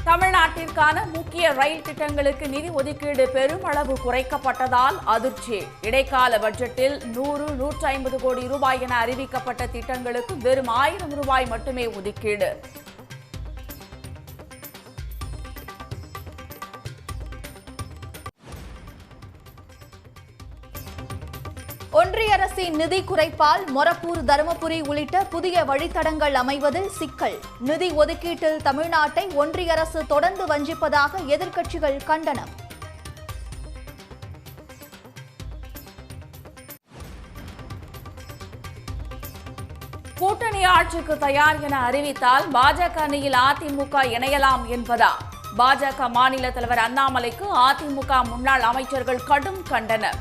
தமிழ்நாட்டிற்கான முக்கிய ரயில் திட்டங்களுக்கு நிதி ஒதுக்கீடு பெருமளவு குறைக்கப்பட்டதால் அதிர்ச்சி. இடைக்கால பட்ஜெட்டில் 100-150 கோடி ரூபாய் என அறிவிக்கப்பட்ட திட்டங்களுக்கு வெறும் 1000 ரூபாய் மட்டுமே ஒதுக்கீடு. ஒன்றிய அரசின் நிதி குறைப்பால் மொரப்பூர், தருமபுரி உள்ளிட்ட புதிய வழித்தடங்கள் அமைவதில் சிக்கல். நிதி ஒதுக்கீட்டில் தமிழ்நாட்டை ஒன்றிய அரசு தொடர்ந்து வஞ்சிப்பதாக எதிர்க்கட்சிகள் கண்டனம். கூட்டணி ஆட்சிக்கு தயார் என அறிவித்தால் பாஜக அணியில் அதிமுக இணையலாம் என்பதா? பாஜக மாநில தலைவர் அண்ணாமலைக்கு அதிமுக முன்னாள் அமைச்சர்கள் கடும் கண்டனம்.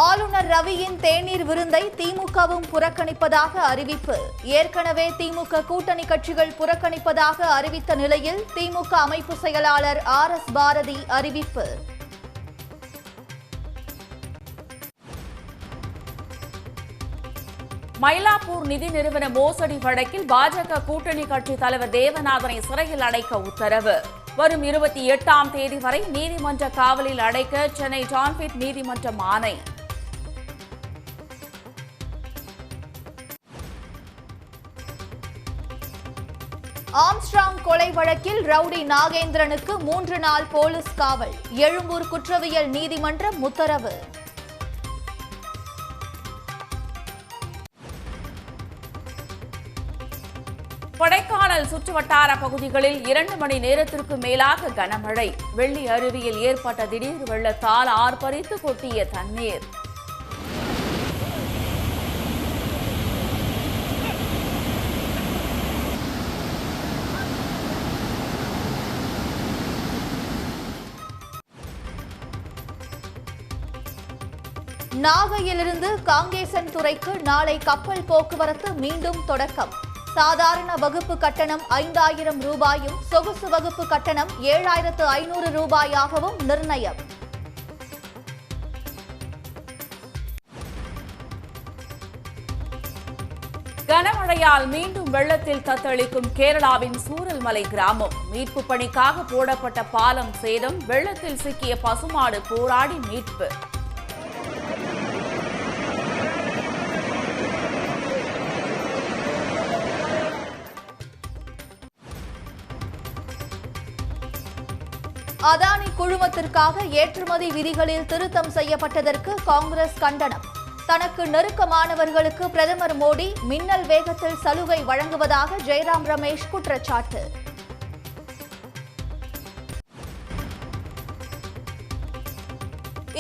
ஆளுநர் ரவியின் தேநீர் விருந்தை திமுகவும் புறக்கணிப்பதாக அறிவிப்பு. ஏற்கனவே திமுக கூட்டணி கட்சிகள் புறக்கணிப்பதாக அறிவித்த நிலையில் திமுக அமைப்பு செயலாளர் RS பாரதி அறிவிப்பு. மயிலாப்பூர் நிதி நிறுவன மோசடி வழக்கில் பாஜக கூட்டணி கட்சி தலைவர் தேவநாதனை சிறையில் அடைக்க உத்தரவு. வரும் 28ஆம் தேதி வரை நீதிமன்ற காவலில் அடைக்க சென்னை டான்பிட் நீதிமன்றம் ஆணை. ஆம்ஸ்ட்ராங் கொலை வழக்கில் ரவுடி நாகேந்திரனுக்கு 3 நாள் போலீஸ் காவல். எழும்பூர் குற்றவியல் நீதிமன்றம் உத்தரவு. கொடைக்கானல் சுற்றுவட்டார பகுதிகளில் 2 மணி நேரத்திற்கு மேலாக கனமழை. வெள்ளி அருவியில் ஏற்பட்ட திடீர் வெள்ளத்தால் ஆர்ப்பரித்து கொட்டிய தண்ணீர். நாகையிலிருந்து காங்கேசன்துறைக்கு நாளை கப்பல் போக்குவரத்து மீண்டும் தொடக்கம். சாதாரண வகுப்பு கட்டணம் 5000 ரூபாயும், சொகுசு வகுப்பு கட்டணம் 7500 ரூபாயாகவும் நிர்ணயம். கனமழையால் மீண்டும் வெள்ளத்தில் தத்தளிக்கும் கேரளாவின் சூரல்மலை கிராமம். மீட்பு பணிக்காக போடப்பட்ட பாலம் சேதம். வெள்ளத்தில் சிக்கிய பசுமாடு போராடி மீட்பு. அதானி குழுமத்திற்காக ஏற்றுமதி விதிகளில் திருத்தம் செய்யப்பட்டதற்கு காங்கிரஸ் கண்டனம். தனக்கு நெருக்கமானவர்களுக்கு பிரதமர் மோடி மின்னல் வேகத்தில் சலுகை வழங்குவதாக ஜெயராம் ரமேஷ் குற்றச்சாட்டு.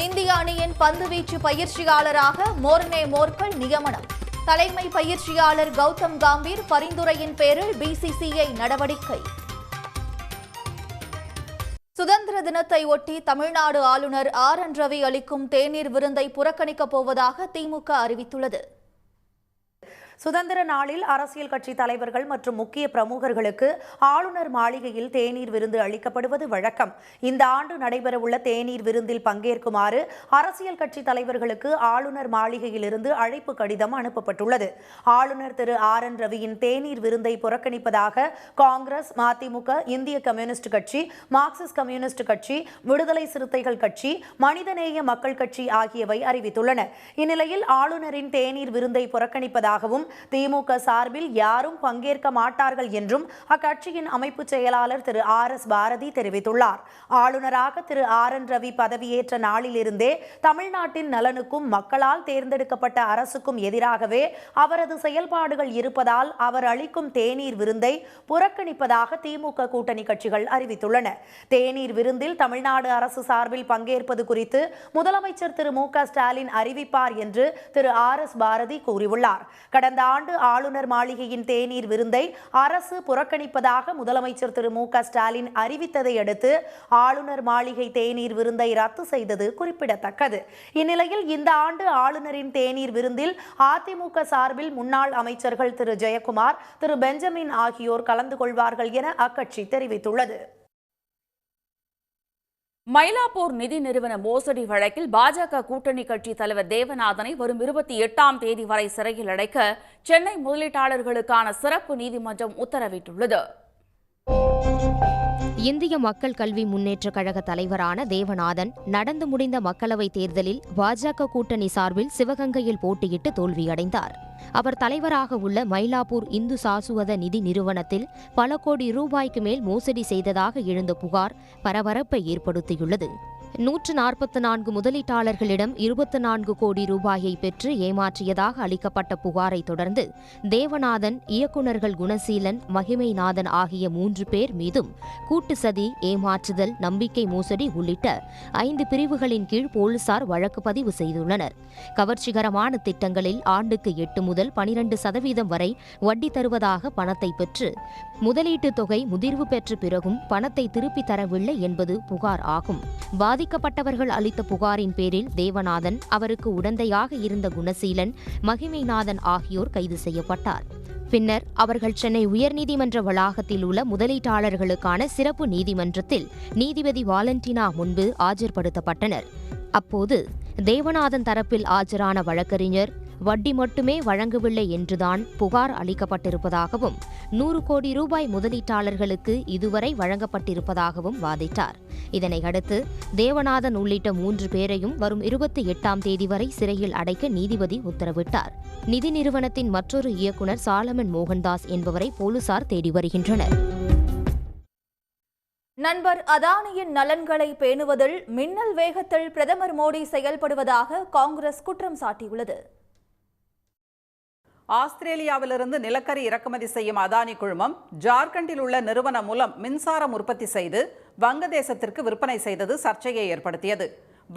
இந்திய அணியின் பந்துவீச்சு பயிற்சியாளராக மோர்னே மோர்கல் நியமனம். தலைமை பயிற்சியாளர் கௌதம் காம்பீர் பரிந்துரையின் பேரில் BCCI நடவடிக்கை. சுதந்திர தினத்தை ஒட்டி தமிழ்நாடு ஆளுநர் RN ரவி அளிக்கும் தேநீர் விருந்தை புறக்கணிக்கப் போவதாக திமுக அறிவித்துள்ளது. சுதந்திர நாளில் அரசியல் கட்சி தலைவர்கள் மற்றும் முக்கிய பிரமுகர்களுக்கு ஆளுநர் மாளிகையில் தேநீர் விருந்து அளிக்கப்படுவது வழக்கம். இந்த ஆண்டு நடைபெறவுள்ள தேநீர் விருந்தில் பங்கேற்குமாறு அரசியல் கட்சி தலைவர்களுக்கு ஆளுநர் மாளிகையிலிருந்து அழைப்பு கடிதம் அனுப்பப்பட்டுள்ளது. ஆளுநர் திரு RN ரவியின் தேநீர் விருந்தை புறக்கணிப்பதாக காங்கிரஸ், மதிமுக, இந்திய கம்யூனிஸ்ட் கட்சி, மார்க்சிஸ்ட் கம்யூனிஸ்ட் கட்சி, விடுதலை சிறுத்தைகள் கட்சி, மனிதநேய மக்கள் கட்சி ஆகியவை அறிவித்துள்ளன. இந்நிலையில் ஆளுநரின் தேநீர் விருந்தை புறக்கணிப்பதாகவும் திமுக சார்பில் யாரும் பங்கேற்க மாட்டார்கள் என்றும் அக்கட்சியின் அமைப்பு செயலாளர் திரு RS பாரதி தெரிவித்துள்ளார். ஆளுநராக திரு RN ரவி பதவியேற்ற நாளிலிருந்தே தமிழ்நாட்டின் நலனுக்கும் மக்களால் தேர்ந்தெடுக்கப்பட்ட அரசுக்கும் எதிராகவே அவரது செயல்பாடுகள் இருப்பதால் அவர் அளிக்கும் தேநீர் விருந்தை புறக்கணிப்பதாக திமுக கூட்டணி கட்சிகள் அறிவித்துள்ளன. தேநீர் விருந்தில் தமிழ்நாடு அரசு சார்பில் பங்கேற்பது குறித்து முதலமைச்சர் திரு MK ஸ்டாலின் அறிவிப்பார் என்று திரு RS பாரதி கூறியுள்ளார். கடந்த ஆண்டு ஆளுநர் மாளிகையின் தேநீர் விருந்தை அரசு புறக்கணிப்பதாக முதலமைச்சர் திரு MK ஸ்டாலின் அறிவித்ததை அடுத்து ஆளுநர் மாளிகை தேநீர் விருந்தை ரத்து செய்தது குறிப்பிடத்தக்கது. இந்நிலையில் இந்த ஆண்டு ஆளுநரின் தேநீர் விருந்தில் அதிமுக சார்பில் முன்னாள் அமைச்சர்கள் திரு ஜெயக்குமார், திரு பெஞ்சமின் ஆகியோர் கலந்து கொள்வார்கள் என அக்கட்சி தெரிவித்துள்ளது. மயிலாப்பூர் நிதி நிறுவன மோசடி வழக்கில் பாஜக கூட்டணி கட்சி தலைவர் தேவநாதனை வரும் 28ஆம் தேதி வரை சிறையில் அடைக்க சென்னை முதலீட்டாளர்களுக்கான சிறப்பு நீதிமன்றம் உத்தரவிட்டுள்ளது. இந்திய மக்கள் கல்வி முன்னேற்றக் கழக தலைவரான தேவநாதன் நடந்து முடிந்த மக்களவைத் தேர்தலில் பாஜக கூட்டணி சார்பில் சிவகங்கையில் போட்டியிட்டு தோல்வியடைந்தார். அவர் தலைவராக உள்ள மயிலாப்பூர் இந்து சாசுவத நிதி நிறுவனத்தில் பல கோடி ரூபாய்க்கு மேல் மோசடி செய்ததாக எழுந்த புகார் பரபரப்பை ஏற்படுத்தியுள்ளது. 144 முதலீட்டாளர்களிடம் 24 கோடி ரூபாயை பெற்று ஏமாற்றியதாக அளிக்கப்பட்ட புகாரை தொடர்ந்து தேவநாதன், இயக்குநர்கள் குணசீலன், மகிமைநாதன் ஆகிய 3 பேர் மீதும் கூட்டு சதி, ஏமாற்றுதல், நம்பிக்கை மோசடி உள்ளிட்ட 5 பிரிவுகளின் கீழ் போலீசார் வழக்கு பதிவு செய்துள்ளனர். கவர்ச்சிகரமான திட்டங்களில் ஆண்டுக்கு 8 முதல் 12% வரை வட்டி தருவதாக பணத்தை பெற்று முதலீட்டு தொகை முதிர்வு பெற்ற பிறகும் பணத்தை திருப்பித் தரவில்லை என்பது புகார் ஆகும். பாதிக்கப்பட்டவர்கள் அளித்த புகாரின் பேரில் தேவநாதன், அவருக்கு உடந்தையாக இருந்த குணசீலன், மகிமைநாதன் ஆகியோர் கைது செய்யப்பட்டார். பின்னர் அவர்கள் சென்னை உயர்நீதிமன்ற வளாகத்தில் உள்ள முதலீட்டாளர்களுக்கான சிறப்பு நீதிமன்றத்தில் நீதிபதி வாலண்டினா முன்பு ஆஜர்படுத்தப்பட்டனர். அப்போது தேவநாதன் தரப்பில் ஆஜரான வழக்கறிஞர் வட்டி மட்டுமே வழங்கவில்லை என்றுதான் புகார் அளிக்கப்பட்டிருப்பதாகவும் 100 கோடி ரூபாய் முதலீட்டாளர்களுக்கு இதுவரை வழங்கப்பட்டிருப்பதாகவும் வாதிட்டார். இதனை அடுத்து தேவநாதன் உள்ளிட்ட 3 பேரையும் வரும் 28ஆம் தேதி வரை சிறையில் அடைக்க நீதிபதி உத்தரவிட்டார். நிதி நிறுவனத்தின் மற்றொரு இயக்குநர் சாலமன் மோகன்தாஸ் என்பவரை போலீசார் தேடி வருகின்றனர். நண்பர் அதானியின் நலன்களை பேணுவதில் மின்னல் வேகத்தில் பிரதமர் மோடி செயல்படுவதாக காங்கிரஸ் குற்றம் சாட்டியுள்ளது. ஆஸ்திரேலியாவிலிருந்து நிலக்கரி இறக்குமதி செய்யும் அதானி குழுமம் ஜார்க்கண்டில் உள்ள நிறுவனம் மூலம் மின்சாரம் உற்பத்தி செய்து வங்கதேசத்திற்கு விற்பனை செய்தது சர்ச்சையை ஏற்படுத்தியது.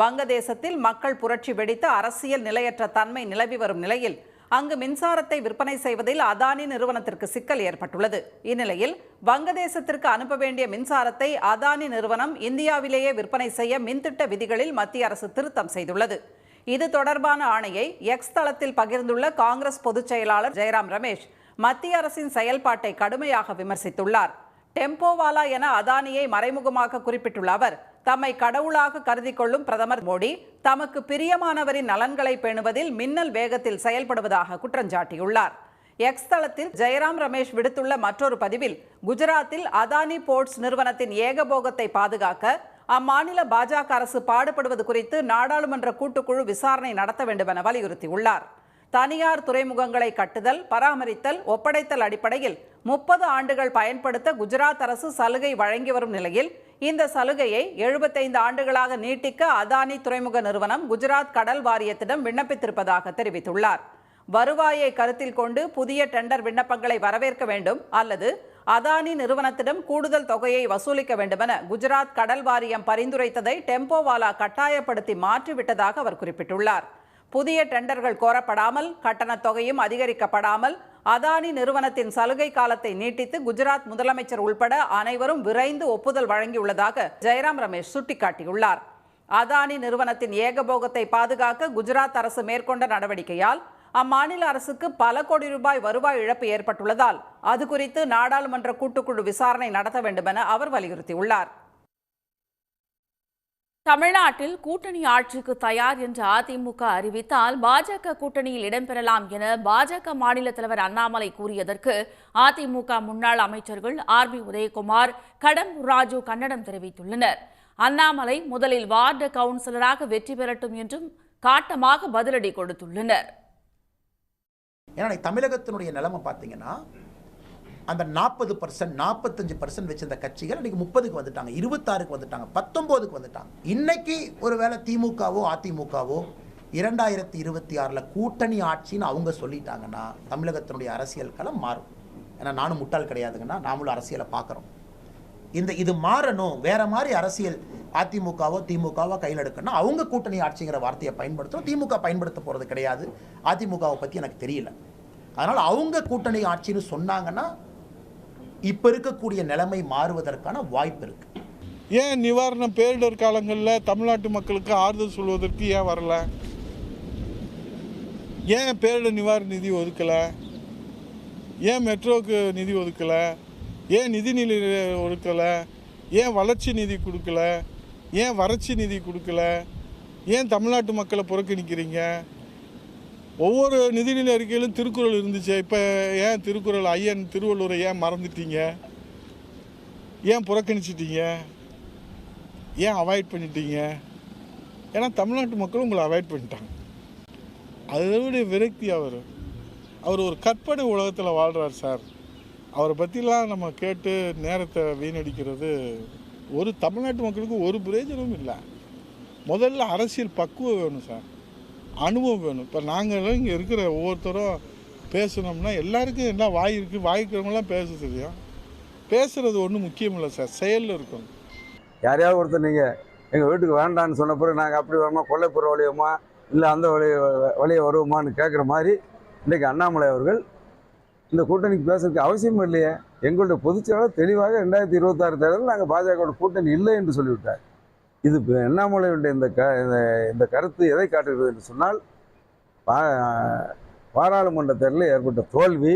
வங்கதேசத்தில் மக்கள் புரட்சி வெடித்து அரசியல் நிலையற்ற தன்மை நிலவி வரும் நிலையில் அங்கு மின்சாரத்தை விற்பனை செய்வதில் அதானி நிறுவனத்திற்கு சிக்கல் ஏற்பட்டுள்ளது. இந்நிலையில் வங்கதேசத்திற்கு அனுப்ப வேண்டிய மின்சாரத்தை அதானி நிறுவனம் இந்தியாவிலேயே விற்பனை செய்ய மின்திட்ட விதிகளில் மத்திய அரசு திருத்தம் செய்துள்ளது. இது தொடர்பான ஆணையை எக்ஸ் தளத்தில் பகிர்ந்துள்ள காங்கிரஸ் பொதுச் செயலாளர் ஜெயராம் ரமேஷ் மத்திய அரசின் செயல்பாட்டை கடுமையாக விமர்சித்துள்ளார். டெம்போவாலா என அதானியை மறைமுகமாக குறிப்பிட்டுள்ள அவர், தம்மை கடவுளாக கருதி கொள்ளும் பிரதமர் மோடி தமக்கு பிரியமானவரின் நலன்களை பேணுவதில் மின்னல் வேகத்தில் செயல்படுவதாக குற்றஞ்சாட்டியுள்ளார். எக்ஸ் தளத்தில் ஜெயராம் ரமேஷ் விடுத்துள்ள மற்றொரு பதிவில், குஜராத்தில் அதானி போர்ட்ஸ் நிறுவனத்தின் ஏகபோகத்தை பாதுகாக்க அம்மாநில பாஜக அரசு பாடுபடுவது குறித்து நாடாளுமன்ற கூட்டுக்குழு விசாரணை நடத்த வேண்டும் என வலியுறுத்தியுள்ளார். தனியார் துறைமுகங்களை கட்டுதல், பராமரித்தல், ஒப்படைத்தல் அடிப்படையில் 30 ஆண்டுகள் பயன்படுத்த குஜராத் அரசு சலுகை வழங்கி வரும் நிலையில் இந்த சலுகையை 75 ஆண்டுகளாக நீட்டிக்க அதானி துறைமுக நிறுவனம் குஜராத் கடல் வாரியத்திடம் விண்ணப்பித்திருப்பதாக தெரிவித்துள்ளார். வருவாயை கருத்தில் கொண்டு புதிய டெண்டர் விண்ணப்பங்களை வரவேற்க வேண்டும் அல்லது அதானி நிறுவனத்திடம் கூடுதல் தொகையை வசூலிக்க வேண்டுமென குஜராத் கடல் வாரியம் பரிந்துரைத்ததை டெம்போவாலா கட்டாயப்படுத்தி மாற்றிவிட்டதாக அவர் குறிப்பிட்டுள்ளார். புதிய டெண்டர்கள் கோரப்படாமல், கட்டணத் தொகையும் அதிகரிக்கப்படாமல் அதானி நிறுவனத்தின் சலுகை காலத்தை நீட்டித்து குஜராத் முதலமைச்சர் உள்பட அனைவரும் விரைந்து ஒப்புதல் வழங்கியுள்ளதாக ஜெயராம் ரமேஷ் சுட்டிக்காட்டியுள்ளார். அதானி நிறுவனத்தின் ஏகபோகத்தை பாதுகாக்க குஜராத் அரசு மேற்கொண்ட நடவடிக்கையால் அம்மாநில அரசுக்கு பல கோடி ரூபாய் வருவாய் இழப்பு ஏற்பட்டுள்ளதால் அது குறித்து நாடாளுமன்ற கூட்டுக்குழு விசாரணை நடத்த வேண்டும் என அவர் வலியுறுத்தியுள்ளார். தமிழ்நாட்டில் கூட்டணி ஆட்சிக்கு தயார் என்று அதிமுக அறிவித்தால் பாஜக கூட்டணியில் இடம்பெறலாம் என பாஜக மாநில தலைவர் அண்ணாமலை கூறியதற்கு அதிமுக முன்னாள் அமைச்சர்கள் ஆர்.பி. உதயகுமார், கடம்பூர் ராஜு கண்டனம் தெரிவித்துள்ளனர். அண்ணாமலை முதலில் வார்டு கவுன்சிலராக வெற்றி பெறட்டும் என்றும் காட்டமாக பதிலடி கொடுத்துள்ளனர். ஏன்னா தமிழகத்தினுடைய நிலைமை பார்த்தீங்கன்னா அந்த 40%, 45% வச்சிருந்த கட்சிகள் இன்னைக்கு 30க்கு வந்துட்டாங்க, 26க்கு வந்துட்டாங்க, 19க்கு வந்துட்டாங்க. இன்னைக்கு ஒருவேளை திமுகவோ அதிமுகவோ 2026 கூட்டணி ஆட்சின்னு அவங்க சொல்லிட்டாங்கன்னா தமிழகத்தினுடைய அரசியல் களம் மாறும். ஏன்னா நானும் முட்டாள் கிடையாதுங்கன்னா, நாமளும் அரசியலை பார்க்குறோம். இது மாறணும், வேற மாதிரி அரசியல் அதிமுகவோ திமுகவோ கையில் எடுக்கணும், அவங்க கூட்டணி ஆட்சிங்கிற வார்த்தையை பயன்படுத்தணும். திமுக பயன்படுத்த போகிறது கிடையாது. அதிமுகவை பற்றி எனக்கு தெரியல. அதனால் அவங்க கூட்டணி ஆட்சின்னு சொன்னாங்கன்னா இப்போ இருக்கக்கூடிய நிலைமை மாறுவதற்கான வாய்ப்பு இருக்கு. ஏன் நிவாரண பேரிடர் காலங்களில் தமிழ்நாட்டு மக்களுக்கு ஆறுதல் சொல்வதற்கு ஏன் வரல? ஏன் பேரிடர் நிவாரண நிதி ஒதுக்கலை? ஏன் மெட்ரோவுக்கு நிதி ஒதுக்கலை? ஏன் நிதிநிலை ஒதுக்கலை? ஏன் வளர்ச்சி நிதி கொடுக்கல? ஏன் வறட்சி நிதி கொடுக்கல? ஏன் தமிழ்நாட்டு மக்களை புறக்கணிக்கிறீங்க? ஒவ்வொரு நிதிநிலை அறிக்கையிலும் திருக்குறள் இருந்துச்சு. இப்போ ஏன் திருக்குறள் ஐயன் திருவள்ளுவரை ஏன் மறந்துட்டீங்க? ஏன் புறக்கணிச்சிட்டீங்க? ஏன் அவாய்ட் பண்ணிட்டீங்க? ஏன்னா தமிழ்நாட்டு மக்களும் உங்களை அவாய்ட் பண்ணிட்டாங்க. அதோடைய விரக்தி அவர் ஒரு கற்பனை உலகத்தில் வாழ்கிறார் சார். அவரை பற்றிலாம் நம்ம கேட்டு நேரத்தை வீணடிக்கிறது ஒரு தமிழ்நாட்டு மக்களுக்கு ஒரு பிரயோஜனமும் இல்லை. முதல்ல அரசியல் பக்குவம் வேணும் சார், அனுபவம் வேணும். இப்போ நாங்களும் இங்கே இருக்கிற ஒவ்வொருத்தரும் பேசணும்னா எல்லாருக்கும் என்ன வாய் இருக்குது, வாய்க்கிறவங்களாம் பேச தெரியும். பேசுகிறது ஒன்றும் முக்கியம் இல்லை சார், செயலில் இருக்கணும். யாரையாவது ஒருத்தர் நீங்கள் எங்கள் வீட்டுக்கு வேண்டான்னு சொன்ன பிறகு நாங்கள் அப்படி வருமா, கொல்லைப்புற வழியுமா இல்லை அந்த வழியை வருவோமான்னு கேட்குற மாதிரி இன்றைக்கி அண்ணாமலை அவர்கள் இந்த கூட்டணிக்கு பேசுறதுக்கு அவசியம் இல்லையே. எங்களுடைய பொதுச்செயலாளர் தெளிவாக 2026 தேர்தலில் நாங்கள் பாஜகவோட கூட்டணி இல்லை என்று சொல்லிவிட்டார். இது அண்ணாமலையுடைய இந்த கருத்து எதை காட்டுகிறது என்று சொன்னால், பாராளுமன்ற தேர்தலில் ஏற்பட்ட தோல்வி,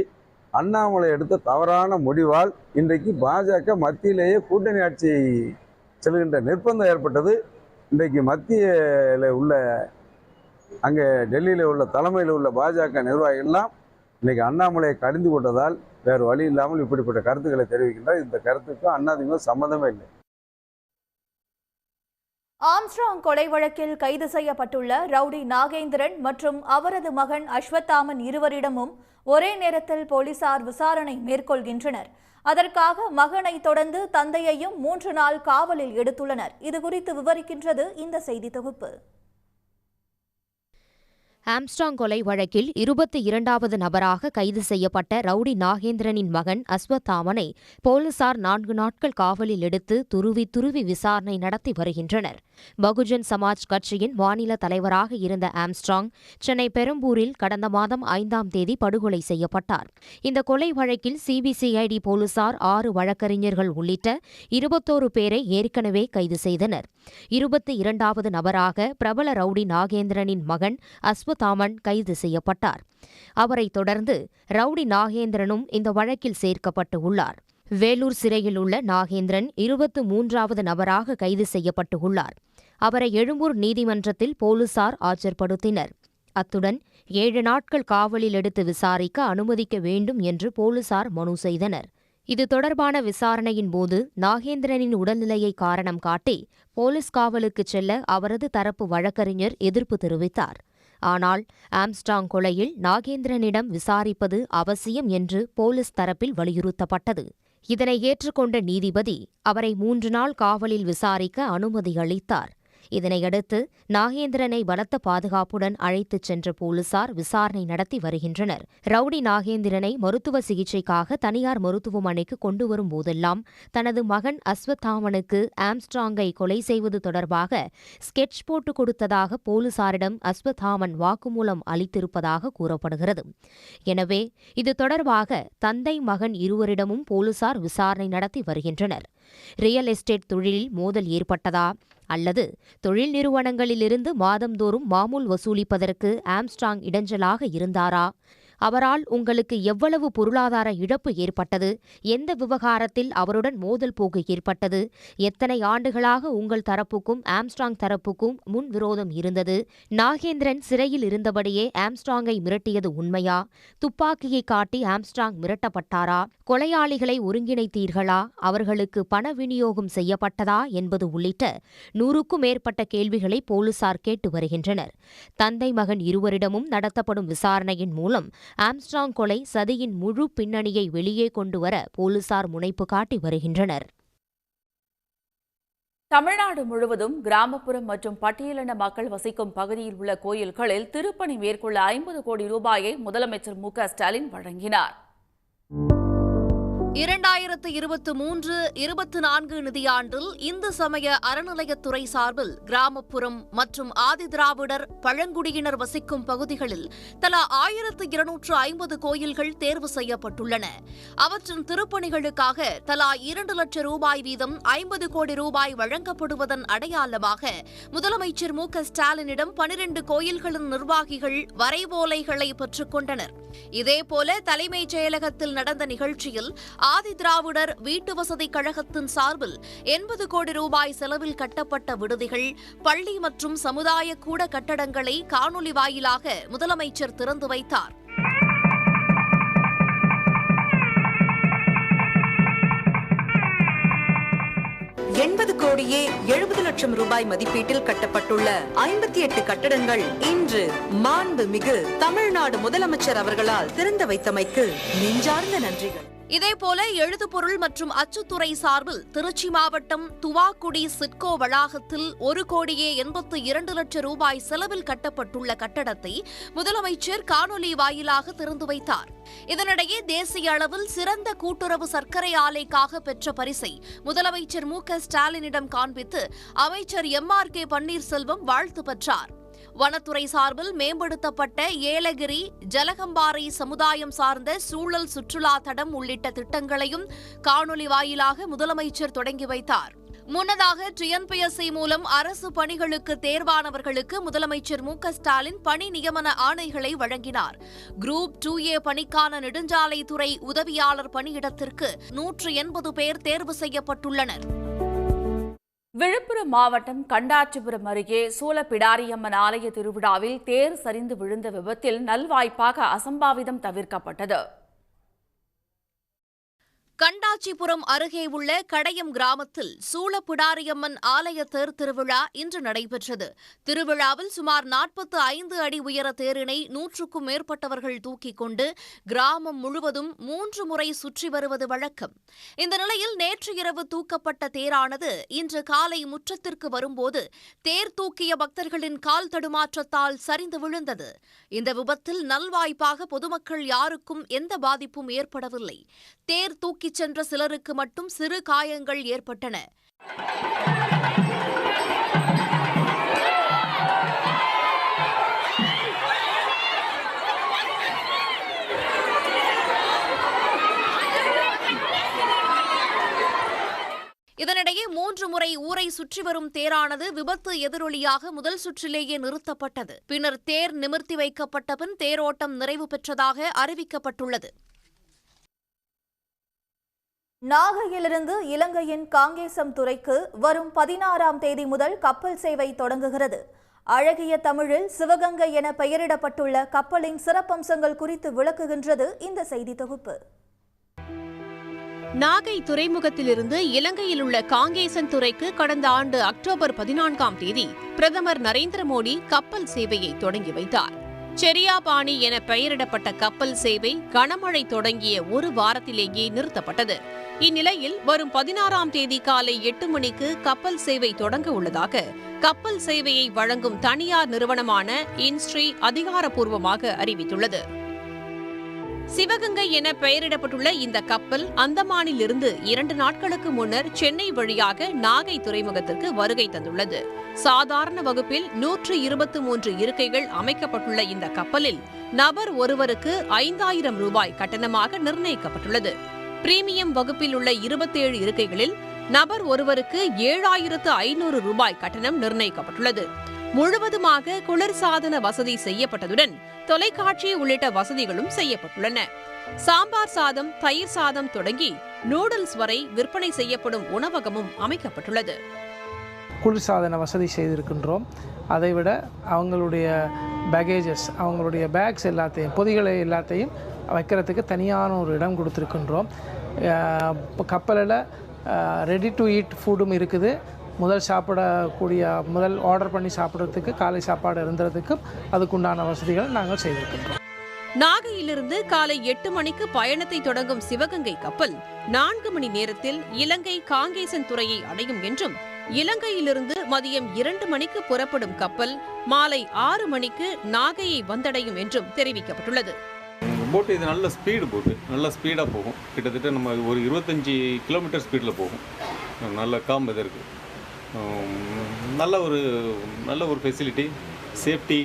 அண்ணாமலை எடுத்த தவறான முடிவால் இன்றைக்கு பாஜக மத்தியிலேயே கூட்டணி ஆட்சி செல்கின்ற நிர்பந்தம் ஏற்பட்டது. இன்றைக்கு மத்தியில் உள்ள அங்கே டெல்லியில் உள்ள தலைமையில் உள்ள பாஜக நிர்வாகிகள்லாம் இன்றைக்கி அண்ணாமலையை கடிந்து கொண்டதால் வேறு வழி இல்லாமல் இப்படிப்பட்ட கருத்துக்களை தெரிவிக்கின்றார். இந்த கருத்துக்கும் அண்ணாதிமுக சம்மந்தமே இல்லை. ஆம்ஸ்ட்ராங் கொலை வழக்கில் கைது செய்யப்பட்டுள்ள ரவுடி நாகேந்திரன் மற்றும் அவரது மகன் அஸ்வத்தாமன் இருவரிடமும் ஒரே நேரத்தில் போலீசார் விசாரணை மேற்கொள்கின்றனர். அதற்காக மகனை தொடர்ந்து தந்தையையும் 3 நாள் காவலில் எடுத்துள்ளனர். இதுகுறித்து விவரிக்கின்றது இந்த செய்தி தொகுப்பு. ஆம்ஸ்ட்ராங் கொலை வழக்கில் 22வது நபராக கைது செய்யப்பட்ட ரவுடி நாகேந்திரனின் மகன் அஸ்வத்தாமனை போலீசார் 4 நாட்கள் காவலில் எடுத்து துருவி விசாரணை நடத்தி வருகின்றனர். பகுஜன் சமாஜ் கட்சியின் மாநில தலைவராக இருந்த ஆம்ஸ்ட்ராங் சென்னை பெரம்பூரில் கடந்த மாதம் 5ஆம் தேதி படுகொலை செய்யப்பட்டார். இந்த கொலை வழக்கில் சிபிசிஐடி போலீசார் 6 வழக்கறிஞர்கள் உள்ளிட்ட 21 பேரை ஏற்கனவே கைது செய்தனர். 22வது நபராக பிரபல ரவுடி நாகேந்திரனின் மகன் அஸ்வத்தாமன் கைது செய்யப்பட்டார். அவரைத் தொடர்ந்து ரவுடி நாகேந்திரனும் இந்த வழக்கில் சேர்க்கப்பட்டு உள்ளார். வேலூர் சிறையில் உள்ள நாகேந்திரன் 23வது நபராக கைது செய்யப்பட்டு உள்ளார். அவரை எழும்பூர் நீதிமன்றத்தில் போலீசார் ஆஜர்படுத்தினர். அத்துடன் 7 நாட்கள் காவலில் எடுத்து விசாரிக்க அனுமதிக்க வேண்டும் என்று போலீசார் மனு செய்தனர். இது தொடர்பான விசாரணையின் போது நாகேந்திரனின் உடல்நிலையை காரணம் காட்டி போலீஸ் காவலுக்கு செல்ல அவரது தரப்பு வழக்கறிஞர் எதிர்ப்பு தெரிவித்தார். ஆனால் ஆம்ஸ்ட்ராங் கொலையில் நாகேந்திரனிடம் விசாரிப்பது அவசியம் என்று போலீஸ் தரப்பில் வலியுறுத்தப்பட்டது. இதனை ஏற்றுக்கொண்ட நீதிபதி அவரை 3 நாள் காவலில் விசாரிக்க அனுமதி அளித்தார். இதனையடுத்து நாகேந்திரனை பலத்த பாதுகாப்புடன் அழைத்துச் சென்ற போலீசார் விசாரணை நடத்தி வருகின்றனர். ரவுடி நாகேந்திரனை மருத்துவ சிகிச்சைக்காக தனியார் மருத்துவமனைக்கு கொண்டு வரும் போதெல்லாம் தனது மகன் அஸ்வத்தாமனுக்கு ஆம்ஸ்ட்ராங்கை கொலை செய்வது தொடர்பாக ஸ்கெட்ச் போட்டு கொடுத்ததாக போலீசாரிடம் அஸ்வத்தாமன் வாக்குமூலம் அளித்திருப்பதாக கூறப்படுகிறது. எனவே இது தொடர்பாக தந்தை மகன் இருவரிடமும் போலீசார் விசாரணை நடத்தி வருகின்றனர். ரியல் எஸ்டேட் தொழிலில் மோதல் ஏற்பட்டதா அல்லது தொழில் நிறுவனங்களிலிருந்து மாதந்தோறும் மாமூல் வசூலிப்பதற்கு ஆம்ஸ்ட்ராங் இடைஞ்சலாக இருந்தாரா? அவரால் உங்களுக்கு எவ்வளவு பொருளாதார இழப்பு ஏற்பட்டது? எந்த விவகாரத்தில் அவருடன் மோதல் போக்கு ஏற்பட்டது? எத்தனை ஆண்டுகளாக உங்கள் தரப்புக்கும் ஆம்ஸ்ட்ராங் தரப்புக்கும் முன் விரோதம் இருந்தது? நாகேந்திரன் சிறையில் இருந்தபடியே ஆம்ஸ்ட்ராங்கை மிரட்டியது உண்மையா? துப்பாக்கியை காட்டி ஆம்ஸ்ட்ராங் மிரட்டப்பட்டாரா? கொலையாளிகளை ஒருங்கிணைத்தீர்களா? அவர்களுக்கு பண விநியோகம் செய்யப்பட்டதா என்பது உள்ளிட்ட 100க்கும் மேற்பட்ட கேள்விகளை போலீசார் கேட்டு வருகின்றனர். தந்தை மகன் இருவரிடமும் நடத்தப்படும் விசாரணையின் மூலம் ஆம்ஸ்ட்ராங் கொலை சதியின் முழு பின்னணியை வெளியே கொண்டுவர போலீசார் முனைப்பு காட்டி வருகின்றனர். தமிழ்நாடு முழுவதும் கிராமப்புறம் மற்றும் பட்டியலின மக்கள் வசிக்கும் பகுதியில் உள்ள கோயில்களில் திருப்பணி மேற்கொள்ள 50 கோடி ரூபாயை முதலமைச்சர் மு.க. ஸ்டாலின் வழங்கினார். 2023-24 நிதியாண்டில் இந்து சமய அறநிலையத்துறை சார்பில் கிராமப்புறம் மற்றும் ஆதிதிராவிடர் பழங்குடியினர் வசிக்கும் பகுதிகளில் தலா 1250 கோயில்கள் தேர்வு செய்யப்பட்டுள்ளன. அவற்றின் திருப்பணிகளுக்காக தலா 2 லட்சம் ரூபாய் வீதம் 50 கோடி ரூபாய் வழங்கப்படுவதன் அடையாளமாக முதலமைச்சர் மு.க. ஸ்டாலினிடம் 12 கோயில்களின் நிர்வாகிகள் வரைவோலைகளை பெற்றுக் கொண்டனர். இதேபோல தலைமைச் செயலகத்தில் நடந்த நிகழ்ச்சியில் ஆதி திராவிடர் வீட்டு வசதி கழகத்தின் சார்பில் 80 கோடி ரூபாய் செலவில் கட்டப்பட்ட விடுதிகள், பள்ளி மற்றும் சமுதாய கூட கட்டடங்களை காணொலி வாயிலாக முதலமைச்சர் திறந்து வைத்தார். கோடியே 70 லட்சம் ரூபாய் மதிப்பீட்டில் கட்டப்பட்டுள்ள 58 கட்டடங்கள் இன்று மாண்புமிகு தமிழ்நாடு முதலமைச்சர் அவர்களால் திறந்து வைத்தமைக்கு நெஞ்சார்ந்த நன்றிகள். இதேபோல எழுதுபொருள் மற்றும் அச்சுத்துறை சார்பில் திருச்சி மாவட்டம் துவாக்குடி சிட்கோ வளாகத்தில் 1 கோடியே 82 லட்சம் ரூபாய் செலவில் கட்டப்பட்டுள்ள கட்டடத்தை முதலமைச்சர் காணொலி வாயிலாக திறந்து வைத்தார். இதனிடையே தேசிய அளவில் சிறந்த கூட்டுறவு சர்க்கரை ஆலைக்காக பெற்ற பரிசை முதலமைச்சர் மு.க.ஸ்டாலினிடம் காண்பித்து அமைச்சர் MRK பன்னீர்செல்வம் வாழ்த்து பெற்றார். வனத்துறை சார்பில் மேம்படுத்தப்பட்ட ஏலகிரி, ஜலகம்பாறை சமுதாயம் சார்ந்த சூழல் சுற்றுலா தடம் உள்ளிட்ட திட்டங்களையும் காணொலி வாயிலாக முதலமைச்சர் தொடங்கி வைத்தார். முன்னதாக TNPSC மூலம் அரசு பணிகளுக்கு தேர்வானவர்களுக்கு முதலமைச்சர் மு.க.ஸ்டாலின் பணி நியமன ஆணைகளை வழங்கினார். குரூப் 2A பணிக்கான நெடுஞ்சாலைத்துறை உதவியாளர் பணியிடத்திற்கு 180 பேர் தேர்வு செய்யப்பட்டுள்ளனர். விழுப்புரம் மாவட்டம் கண்டாச்சிபுரம் அருகே சூலப்பிடாரியம்மன் ஆலய திருவிழாவில் தேர் சரிந்து விழுந்த விபத்தில் நல்வாய்ப்பாக அசம்பாவிதம் தவிர்க்கப்பட்டது. கண்டாச்சிபுரம் அருகே உள்ள கடையம் கிராமத்தில் சூலப்பிடாரியம்மன் ஆலய தேர் திருவிழா இன்று நடைபெற்றது. திருவிழாவில் சுமார் 45 அடி உயர தேரினை 100க்கும் மேற்பட்டவர்கள் தூக்கிக் கொண்டு கிராமம் முழுவதும் 3 முறை சுற்றி வருவது வழக்கம். இந்த நிலையில் நேற்று இரவு தூக்கப்பட்ட தேரானது இன்று காலை முற்றத்திற்கு வரும்போது தேர் தூக்கிய பக்தர்களின் கால் தடுமாற்றத்தால் சரிந்து விழுந்தது. இந்த விபத்தில் நல்வாய்ப்பாக பொதுமக்கள் யாருக்கும் எந்த பாதிப்பும் ஏற்படவில்லை. தேர் தூக்கி சென்ற சிலருக்கு மட்டும் சிறு காயங்கள் ஏற்பட்டன. இதனிடையே 3 முறை ஊரை சுற்றி வரும் தேரானது விபத்து எதிரொலியாக முதல் சுற்றிலேயே நிறுத்தப்பட்டது. பின்னர் தேர் நிமிர்த்தி வைக்கப்பட்ட பின் தேரோட்டம் நிறைவு பெற்றதாக அறிவிக்கப்பட்டுள்ளது. நாகையிலிருந்து இலங்கையின் காங்கேசம் துறைக்கு வரும் 16ஆம் தேதி முதல் கப்பல் சேவை தொடங்குகிறது. அழகிய தமிழில் சிவகங்கை என பெயரிடப்பட்டுள்ள கப்பலின் சிறப்பம்சங்கள் குறித்து விளக்குகின்றது இந்த செய்தி தொகுப்பு. நாகை துறைமுகத்திலிருந்து இலங்கையில் உள்ள காங்கேசன் துறைக்கு கடந்த ஆண்டு அக்டோபர் 14ஆம் தேதி பிரதமர் நரேந்திர மோடி கப்பல் சேவையை தொடங்கி வைத்தார். செரியாபாணி என பெயரிடப்பட்ட கப்பல் சேவை கனமழை தொடங்கிய ஒரு வாரத்திலேயே நிறுத்தப்பட்டது. இந்நிலையில் வரும் 16ஆம் தேதி காலை 8 மணிக்கு கப்பல் சேவை தொடங்க உள்ளதாக கப்பல் சேவையை வழங்கும் தனியார் நிறுவனமான இன்ஸ்ட்ரீ அதிகாரப்பூர்வமாக அறிவித்துள்ளது. சிவகங்கை என பெயரிடப்பட்டுள்ள இந்த கப்பல் அந்தமானில் இருந்து 2 நாட்களுக்கு முன்னர் சென்னை வழியாக நாகை துறைமுகத்திற்கு வருகை தந்துள்ளது. சாதாரண வகுப்பில் 123 இருக்கைகள் அமைக்கப்பட்டுள்ள இந்த கப்பலில் நபர் ஒருவருக்கு 5000 ரூபாய் கட்டணமாக நிர்ணயிக்கப்பட்டுள்ளது. பிரீமியம் வகுப்பில் உள்ள 27 இருக்கைகளில் நபர் ஒருவருக்கு 7500 ரூபாய் கட்டணம் நிர்ணயிக்கப்பட்டுள்ளது. முழுவதுமாக குளிர்சாதன வசதி செய்யப்பட்டதுடன் தொலைக்காட்சி உள்ளிட்ட வசதிகளும் செய்யப்பட்டுள்ளன. சாம்பார் சாதம், தயிர் சாதம் தொடங்கி நூடுல்ஸ் வரை விற்பனை செய்யப்படும் உணவகமும் அமைக்கப்பட்டுள்ளது. குளிர்சாதன வசதி செய்திருக்கின்றோம். அதைவிட அவங்களுடைய பேகேஜஸ், அவங்களுடைய பேக்ஸ் எல்லாத்தையும், பொதிகளை எல்லாத்தையும் வைக்கிறதுக்கு தனியான ஒரு இடம் கொடுத்துருக்கின்றோம். கப்பலில் ரெடி டு ஈட் ஃபுட்டும் இருக்குது. முதல் ஆர்டர் பண்ணி சாப்பிட்றதுக்கு காலை சாப்பாடு இருந்ததுக்கும் அதுக்குண்டான வசதிகளை நாங்கள் செய்திருக்கின்றோம். நாகையிலிருந்து காலை 8 மணிக்கு பயணத்தை தொடங்கும் சிவகங்கை கப்பல் 4 மணி நேரத்தில் இலங்கை காங்கேசன் துறையை அடையும் என்றும், இலங்கையிலிருந்து மதியம் 2 மணிக்கு புறப்படும் கப்பல் மாலை 6 மணிக்கு நாகையை வந்தடையும் என்றும் தெரிவிக்கப்பட்டுள்ளது. போட்டு இது நல்ல ஸ்பீடு போட்டு நல்ல ஸ்பீடாக போகும். கிட்டத்தட்ட நம்ம ஒரு 25 கிலோமீட்டர் ஸ்பீடில் போகும். நல்ல காம் வெதருக்கு நல்ல ஒரு ஃபெசிலிட்டி, சேஃப்டி,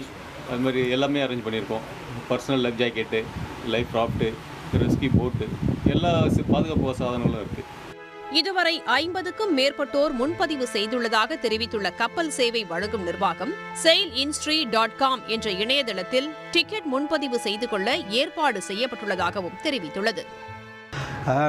அது மாதிரி எல்லாமே அரேஞ்ச் பண்ணியிருக்கோம். Personal life jacket, life raft, rescue போட்டு எல்லா பாதுகாப்பு சாதனங்களும் இருக்குது. இதுவரை 50க்கும் மேற்பட்டோர் முன்பதிவு செய்துள்ளதாக தெரிவித்துள்ள கப்பல் சேவை வழங்கும் நிர்வாகம் sailinstry.com என்ற இணையதளத்தில் டிக்கெட் முன்பதிவு செய்து கொள்ள ஏற்பாடு செய்யப்பட்டுள்ளதாகவும் தெரிவித்துள்ளது.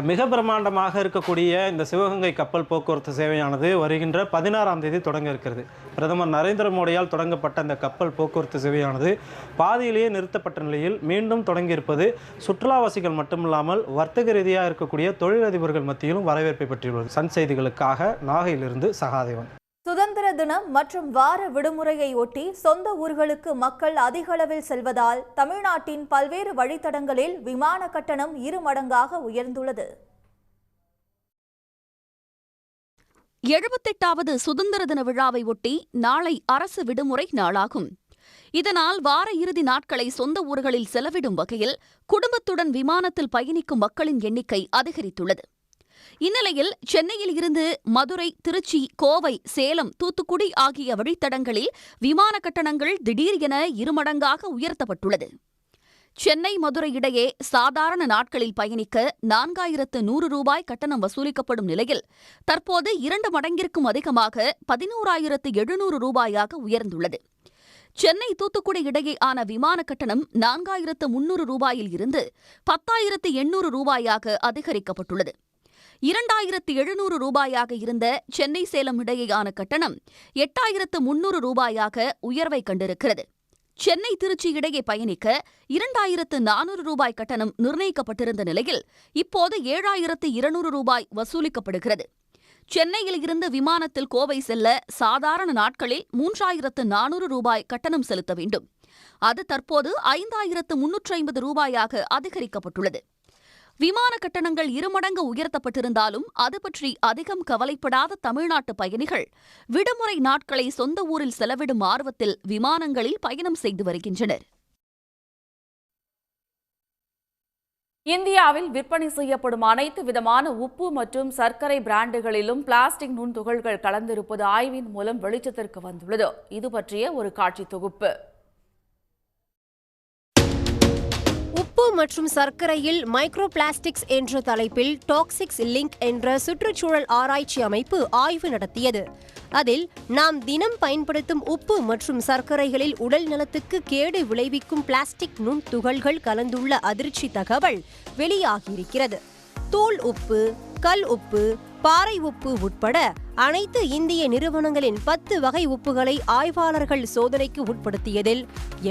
மிக பிரம்மாண்டமாக இருக்கக்கூடிய இந்த சிவகங்கை கப்பல் போக்குவரத்து சேவையானது வருகின்ற 16ஆம் தேதி தொடங்க இருக்கிறது. பிரதமர் நரேந்திர மோடியால் தொடங்கப்பட்ட இந்த கப்பல் போக்குவரத்து சேவையானது பாதியிலேயே நிறுத்தப்பட்ட நிலையில் மீண்டும் தொடங்கியிருப்பது சுற்றுலாவாசிகள் மட்டுமில்லாமல் வர்த்தக ரீதியாக இருக்கக்கூடிய தொழிலதிபர்கள் மத்தியிலும் வரவேற்பை பெற்றுள்ளது. சன் செய்திகளுக்காக நாகையிலிருந்து சகாதேவன். சுதந்திர தினம் மற்றும் வார விடுமுறையை ஒட்டி சொந்த ஊர்களுக்கு மக்கள் அதிக அளவில் செல்வதால் தமிழ்நாட்டின் பல்வேறு வழித்தடங்களில் விமான கட்டணம் 2 மடங்காக உயர்ந்துள்ளது. 78வது சுதந்திர தின விழாவை ஒட்டி நாளை அரசு விடுமுறை நாளாகும். இதனால் வார இறுதி நாட்களை சொந்த ஊர்களில் செலவிடும் வகையில் குடும்பத்துடன் விமானத்தில் பயணிக்கும் மக்களின் எண்ணிக்கை அதிகரித்துள்ளது. இந்நிலையில் சென்னையில் இருந்து மதுரை, திருச்சி, கோவை, சேலம், தூத்துக்குடி ஆகிய வழித்தடங்களில் விமான கட்டணங்கள் திடீர் என 2 மடங்காக உயர்த்தப்பட்டுள்ளது. சென்னை, மதுரை இடையே சாதாரண நாட்களில் பயணிக்க 4100 ரூபாய் கட்டணம் வசூலிக்கப்படும் நிலையில் தற்போது 2 மடங்கிற்கும் அதிகமாக 11700 ரூபாயாக உயர்ந்துள்ளது. சென்னை, தூத்துக்குடி இடையேயான விமான கட்டணம் 4300 ரூபாயில் இருந்து 10800 ரூபாயாக அதிகரிக்கப்பட்டுள்ளது. 2700 ரூபாயாக இருந்த சென்னை, சேலம் இடையேயான கட்டணம் 8300 ரூபாயாக உயர்வை கண்டிருக்கிறது. சென்னை, திருச்சி இடையே பயணிக்க 2400 ரூபாய் கட்டணம் நிர்ணயிக்கப்பட்டிருந்த நிலையில் இப்போது 7200 ரூபாய் வசூலிக்கப்படுகிறது. சென்னையில் இருந்து விமானத்தில் கோவை செல்ல சாதாரண நாட்களில் 3400 ரூபாய் கட்டணம் செலுத்த வேண்டும். அது தற்போது 5350 ரூபாயாக அதிகரிக்கப்பட்டுள்ளது. விமான கட்டணங்கள் 2 மடங்கு உயர்த்தப்பட்டிருந்தாலும் அது பற்றி அதிகம் கவலைப்படாத தமிழ்நாட்டு பயணிகள் விடுமுறை நாட்களை சொந்த ஊரில் செலவிடும் ஆர்வத்தில் விமானங்களில் பயணம் செய்து வருகின்றனர். இந்தியாவில் விற்பனை செய்யப்படும் அனைத்து விதமான உப்பு மற்றும் சர்க்கரை பிராண்டுகளிலும் பிளாஸ்டிக் நுண்துகள்கள் கலந்திருப்பது ஆய்வின் மூலம் வெளிச்சத்திற்கு வந்துள்ளது. இது பற்றிய ஒரு காட்சி தொகுப்பு. உப்பு மற்றும் சர்க்கரையில் மைக்ரோ பிளாஸ்டிக்ஸ் என்ற தலைப்பில் டாக்சிக்ஸ் லிங்க் என்ற சுற்றுச்சூழல் ஆராய்ச்சி அமைப்பு ஆய்வு நடத்தியது. அதில் நாம் தினம் பயன்படுத்தும் உப்பு மற்றும் சர்க்கரைகளில் உடல் நலத்துக்கு கேடு விளைவிக்கும் பிளாஸ்டிக் நுண் துகள்கள் கலந்துள்ள அதிர்ச்சி தகவல் வெளியாகியிருக்கிறது. தூள் உப்பு, கல் உப்பு, பாறை உப்பு உட்பட அனைத்து இந்திய நிறுவனங்களின் 10 வகை உப்புகளை ஆய்வாளர்கள் சோதனைக்கு உட்படுத்தியதில்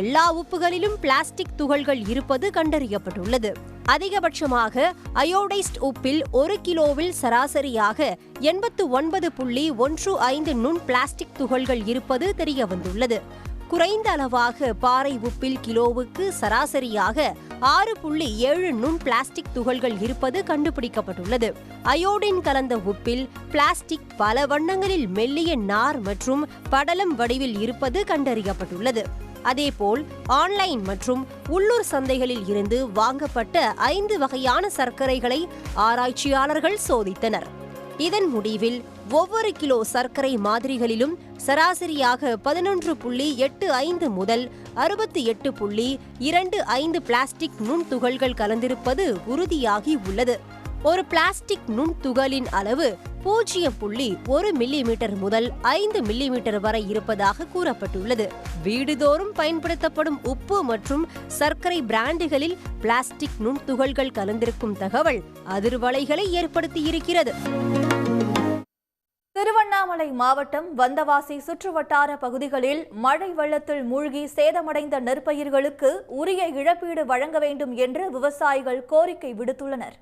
எல்லா உப்புகளிலும் பிளாஸ்டிக் துகள்கள் இருப்பது கண்டறியப்பட்டுள்ளது. அதிகபட்சமாக அயோடைஸ்ட் உப்பில் 1 கிலோவில் சராசரியாக 89.15 நுண் பிளாஸ்டிக் துகள்கள் இருப்பது தெரியவந்துள்ளது. குறைந்த அளவாக பாறை உப்பில் கிலோவுக்கு சராசரியாக 6.7 நுண் பிளாஸ்டிக் துகள்கள் இருப்பது கண்டுபிடிக்கப்பட்டுள்ளது. அயோடின் கலந்த உப்பில் பிளாஸ்டிக் பல வண்ணங்களில் மெல்லிய நார் மற்றும் படலம் வடிவில் இருப்பது கண்டறியப்பட்டுள்ளது. அதேபோல் ஆன்லைன் மற்றும் உள்ளூர் சந்தைகளில் இருந்து வாங்கப்பட்ட 5 வகையான சர்க்கரைகளை ஆராய்ச்சியாளர்கள் சோதித்தனர். இதன் முடிவில் ஒவ்வொரு கிலோ சர்க்கரை மாதிரிகளிலும் சராசரியாக 11.85 முதல் 68.25 பிளாஸ்டிக் நுண் துகள்கள் கலந்திருப்பது உறுதியாகி உள்ளது. ஒரு பிளாஸ்டிக் நுண் துகளின் அளவு 0.1 மில்லிமீட்டர் முதல் 5 மில்லிமீட்டர் வரை இருப்பதாக கூறப்பட்டுள்ளது. வீடுதோறும் பயன்படுத்தப்படும் உப்பு மற்றும் சர்க்கரை பிராண்டுகளில் பிளாஸ்டிக் நுண் துகள்கள் கலந்திருக்கும் தகவல் அதிர்வலைகளை ஏற்படுத்தியிருக்கிறது. திருவண்ணாமலை மாவட்டம் வந்தவாசி சுற்றுவட்டார பகுதிகளில் மழை வெள்ளத்தில் மூழ்கி சேதமடைந்த நெற்பயிர்களுக்கு உரிய இழப்பீடு வழங்க வேண்டும் என்று விவசாயிகள் கோரிக்கை விடுத்துள்ளனர்.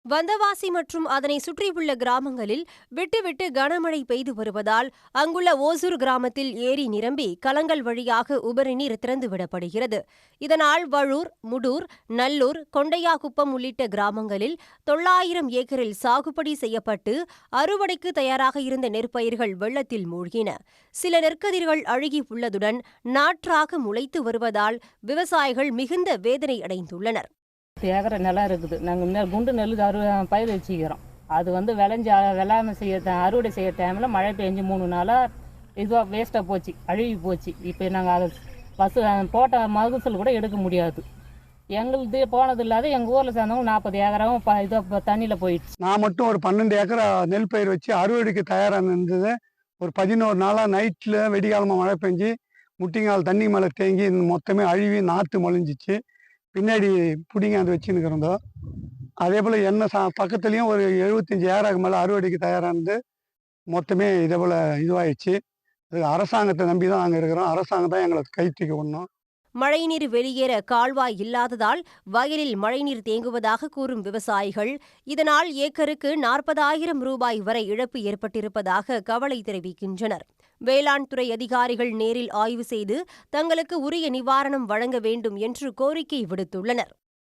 வந்தவாசி மற்றும் அதனை சுற்றியுள்ள கிராமங்களில் விட்டுவிட்டு கனமழை பெய்து வருவதால் அங்குள்ள ஓசூர் கிராமத்தில் ஏரி நிரம்பி கலங்கள் வழியாக உபரிநீர் திறந்துவிடப்படுகிறது. இதனால் வழூர், முடூர், நல்லூர், கொண்டையாகுப்பம் உள்ளிட்ட கிராமங்களில் 900 ஏக்கரில் சாகுபடி செய்யப்பட்டு அறுவடைக்கு தயாராக இருந்த நெற்பயிர்கள் வெள்ளத்தில் மூழ்கின. சில நெற்கதிர்கள் அழுகி உள்ளதுடன் நாற்றாக முளைத்து வருவதால் விவசாயிகள் மிகுந்த வேதனை அடைந்துள்ளனர். ஏக்கரை நிலம் இருக்குது. நாங்கள் குண்டு நெல் பயிர் வச்சுக்கிறோம். அது வெள்ளாமை செய்ய அறுவடை செய்ய டைமில் மழை பெஞ்சு 3 நாளாக இதுவாக வேஸ்ட்டாக போச்சு, அழுகி போச்சு. இப்போ நாங்கள் அதை போட்ட மகசூல் கூட எடுக்க முடியாது. எங்களுது போனது இல்லாத எங்கள் ஊரில் சேர்ந்தவங்க 40 ஏக்கராவும் இதாக தண்ணியில் போயிடுச்சு. நான் மட்டும் ஒரு 12 ஏக்கரா நெல் பயிர் வச்சு அறுவடைக்கு தயாராக இருந்தது. ஒரு 11 நாளாக நைட்டில் வெடிகாலமாக மழை பெஞ்சு முட்டிங்கால் தண்ணி மேலே தேங்கி மொத்தமே அழுவி நாற்று முளைஞ்சிச்சு. பின்னாடி பிடிங்காந்து வச்சுன்னுக்கிறோம். அதே போல் எண்ணெய் பக்கத்துலேயும் ஒரு 75 ஏக்கருக்கு மேலே அறுவடைக்கு தயாரானது மொத்தமே இதே போல் இதுவாகிடுச்சு. அது அரசாங்கத்தை நம்பி தான் நாங்கள் இருக்கிறோம். அரசாங்கம் தான் எங்களை கை தூக்கி விடணும். மழைநீர் வெளியேற கால்வாய் இல்லாததால் வயலில் மழைநீர் தேங்குவதாக கூறும் விவசாயிகள், இதனால் ஏக்கருக்கு 40,000 ரூபாய் வரை இழப்பு ஏற்பட்டிருப்பதாக கவலை தெரிவிக்கின்றனர். வேளாண் துறை அதிகாரிகள் நேரில் ஆய்வு செய்து தங்களுக்கு உரிய நிவாரணம் வழங்க வேண்டும் என்று கோரிக்கை விடுத்துள்ளனர்.